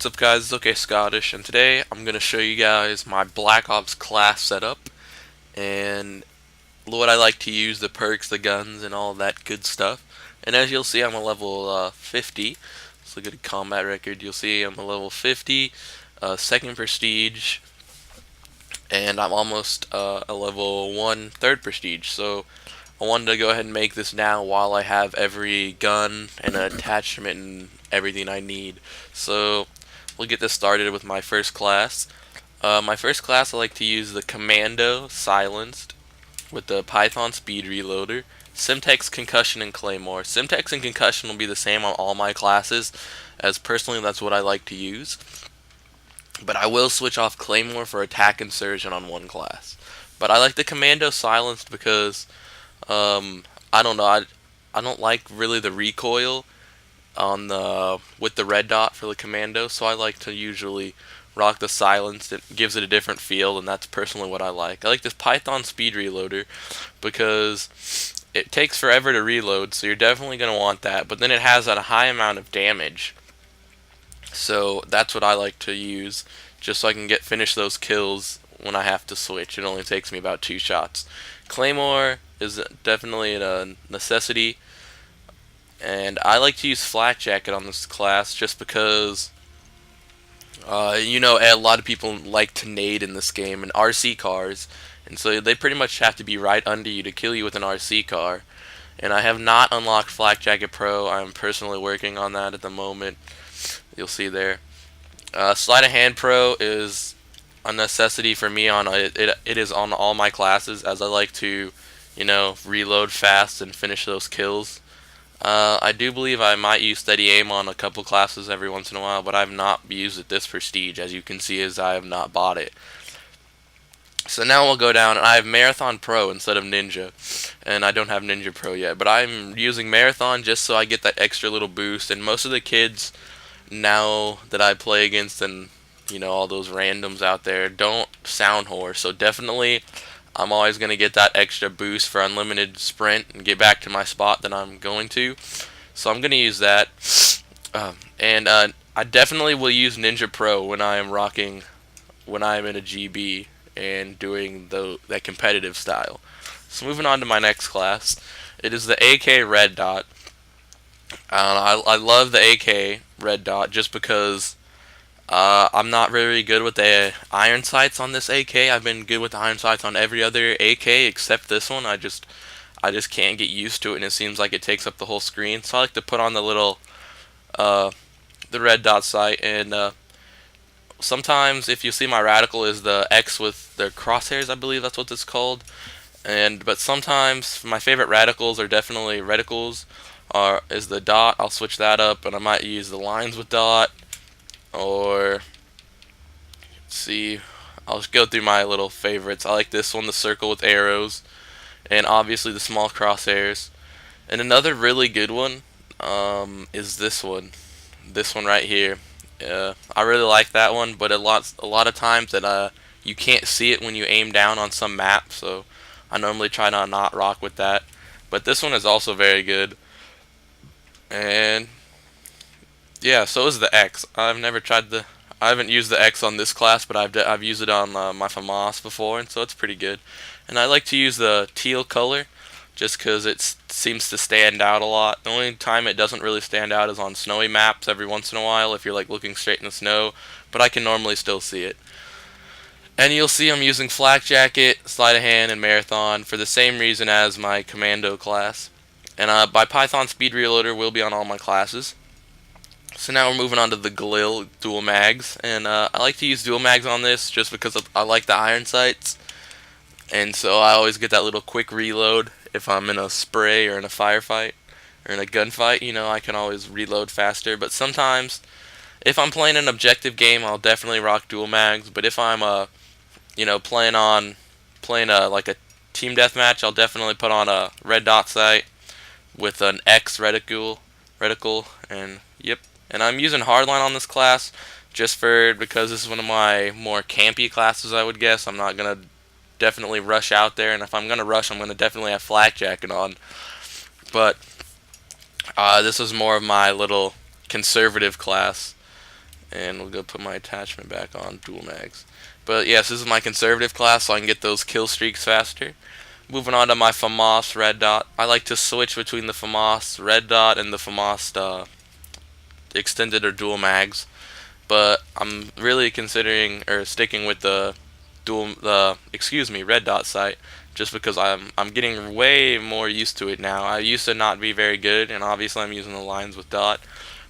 What's up guys, it's OKScottish, and today I'm going to show you guys my Black Ops class setup and what I like to use, the perks, the guns, and all that good stuff. And as you'll see, I'm a level 50. Let's look at a combat record. You'll see I'm a level 50, second prestige, and I'm almost a level 1 third prestige. So I wanted to go ahead and make this now while I have every gun and attachment and everything I need. So we'll get this started with my first class. My first class, I like to use the Commando Silenced with the Python Speed Reloader, Simtex Concussion, and Claymore. Simtex and Concussion will be the same on all my classes, as personally that's what I like to use. But I will switch off Claymore for Attack and Surgeon on one class. But I like the Commando Silenced because I don't know, I don't like really the recoil on the with the red dot for the Commando, so I like to usually rock the Silenced. It gives it a different feel, and that's personally what I like. I like this Python Speed Reloader because it takes forever to reload, so you're definitely going to want that, but then it has a high amount of damage, so that's what I like to use, just so I can finish those kills when I have to switch. It only takes me about 2 shots. Claymore is definitely a necessity, and I like to use Flak Jacket on this class just because a lot of people like to nade in this game, and RC cars, and so they pretty much have to be right under you to kill you with an RC car. And I have not unlocked Flak Jacket Pro. I'm personally working on that at the moment. You'll see there. Sleight of Hand Pro is a necessity for me on it is on all my classes, as I like to, reload fast and finish those kills. I do believe I might use Steady Aim on a couple classes every once in a while, but I've not used it this prestige, as you can see, as I have not bought it. So now we'll go down, and I have Marathon Pro instead of Ninja, and I don't have Ninja Pro yet, but I'm using Marathon just so I get that extra little boost. And most of the kids now that I play against, and all those randoms out there, don't sound whore, so definitely I'm always going to get that extra boost for unlimited sprint and get back to my spot that I'm going to. So I'm going to use that. And I definitely will use Ninja Pro when I am in a GB and doing that competitive style. So moving on to my next class, it is the AK Red Dot. I love the AK Red Dot just because I'm not very good with the iron sights on this AK. I've been good with the iron sights on every other AK except this one. I just can't get used to it, and it seems like it takes up the whole screen. So I like to put on the little the red dot sight, and sometimes if you see my radical is the X with the crosshairs, I believe that's what it's called. But sometimes my favorite radicals are definitely reticles. Is the dot. I'll switch that up, and I might use the lines with dot. Or, let's see, I'll just go through my little favorites. I like this one, the circle with arrows, and obviously the small crosshairs. And another really good one is this one right here. I really like that one, but a lot of times that you can't see it when you aim down on some map, so I normally try to not rock with that. But this one is also very good. And yeah, so is the X. I haven't used the X on this class, but I've used it on my FAMAS before, and so it's pretty good. And I like to use the teal color, just because it seems to stand out a lot. The only time it doesn't really stand out is on snowy maps every once in a while, if you're like looking straight in the snow, but I can normally still see it. And you'll see I'm using Flak Jacket, Sleight of Hand, and Marathon for the same reason as my Commando class. And by Python Speed Reloader will be on all my classes. So now we're moving on to the Galil dual mags, and I like to use dual mags on this just because I like the iron sights, and so I always get that little quick reload if I'm in a spray or in a firefight or in a gunfight. I can always reload faster. But sometimes, if I'm playing an objective game, I'll definitely rock dual mags. But if I'm playing like a team deathmatch, I'll definitely put on a red dot sight with an X reticle, and yep. And I'm using hardline on this class because this is one of my more campy classes, I would guess. I'm not gonna definitely rush out there, and if I'm gonna rush, I'm gonna definitely have Flak Jacket on. But this is more of my little conservative class, and we'll go put my attachment back on dual mags. But yes, this is my conservative class, so I can get those kill streaks faster. Moving on to my FAMAS red dot. I like to switch between the FAMAS red dot and the FAMAS extended or dual mags, but I'm really considering or sticking with the red dot sight, just because I'm getting way more used to it now. I used to not be very good, and obviously I'm using the lines with dot,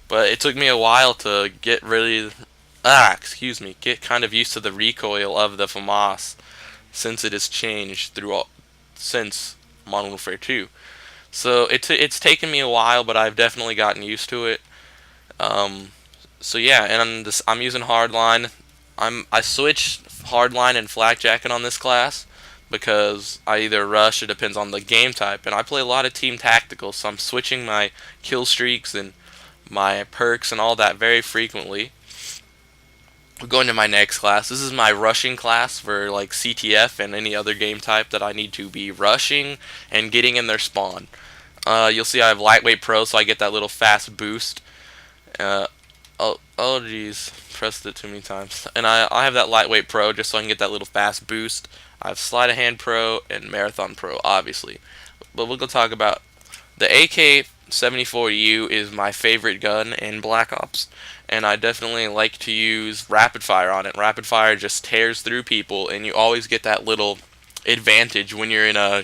but it took me a while to get kind of used to the recoil of the FAMAS, since it has changed since Modern Warfare 2. So it's taken me a while, but I've definitely gotten used to it. Um, so yeah, and I'm using hardline. I switched hardline and flak jacket on this class because I either rush. It depends on the game type, and I play a lot of team tactical, so I'm switching my kill streaks and my perks and all that very frequently. We're going to my next class. This is my rushing class for like CTF and any other game type that I need to be rushing and getting in their spawn. You'll see I have lightweight pro, so I get that little fast boost. Oh geez, pressed it too many times. And I have that lightweight pro just so I can get that little fast boost. I have sleight of hand pro and marathon pro, obviously. But we'll go talk about the AK-74U is my favorite gun in Black Ops, and I definitely like to use rapid fire on it. Rapid fire just tears through people, and you always get that little advantage when you're in a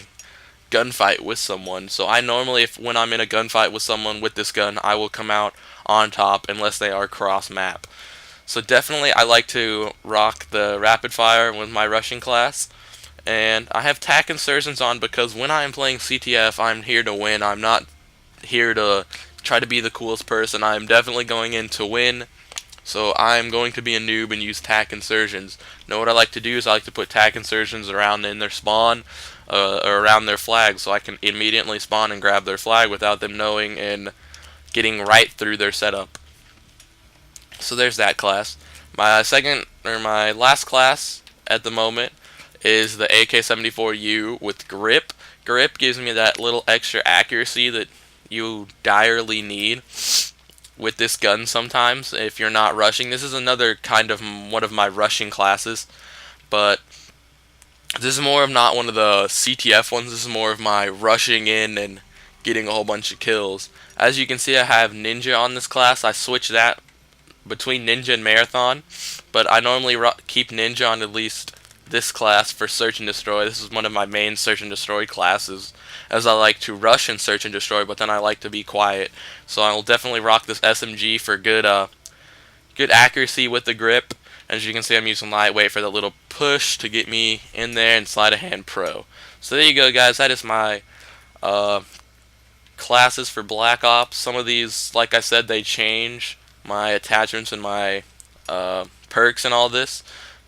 gunfight with someone. So I normally, when I'm in a gunfight with someone with this gun, I will come out on top unless they are cross map. So definitely I like to rock the rapid fire with my rushing class. And I have tac insertions on because when I am playing CTF, I'm here to win. I'm not here to try to be the coolest person. I'm definitely going in to win. So I'm going to be a noob and use tac insertions. Now what I like to do is I like to put tac insertions around in their spawn, or around their flag, so I can immediately spawn and grab their flag without them knowing and getting right through their setup. So there's that class. My last class at the moment is the AK-74U with grip. Grip gives me that little extra accuracy that you direly need with this gun sometimes if you're not rushing. This is another kind of one of my rushing classes, but this is more of not one of the CTF ones. This is more of my rushing in and getting a whole bunch of kills. As you can see, I have Ninja on this class. I switch that between Ninja and Marathon, but I normally keep Ninja on at least this class for Search and Destroy. This is one of my main Search and Destroy classes, as I like to rush and Search and Destroy, but then I like to be quiet. So I will definitely rock this SMG for good accuracy with the grip. As you can see, I'm using lightweight for the little push to get me in there, and sleight of hand pro. So there you go, guys. That is my classes for Black Ops. Some of these, like I said, they change my attachments and my perks and all this,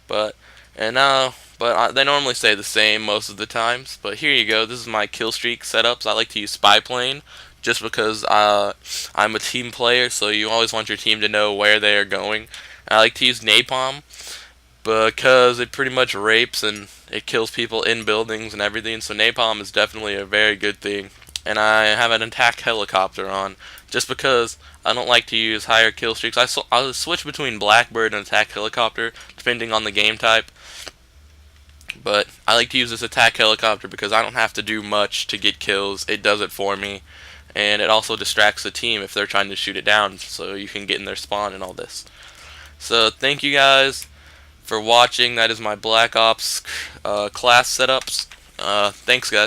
but they normally stay the same most of the times. But here you go. This is my kill streak setups. I like to use spy plane just because I'm a team player, so you always want your team to know where they are going. I like to use napalm because it pretty much rapes and it kills people in buildings and everything. So napalm is definitely a very good thing. And I have an attack helicopter on just because I don't like to use higher kill streaks. I'll switch between Blackbird and attack helicopter depending on the game type. But I like to use this attack helicopter because I don't have to do much to get kills. It does it for me. And it also distracts the team if they're trying to shoot it down, so you can get in their spawn and all this. So thank you guys for watching. That is my Black Ops class setups. Thanks guys.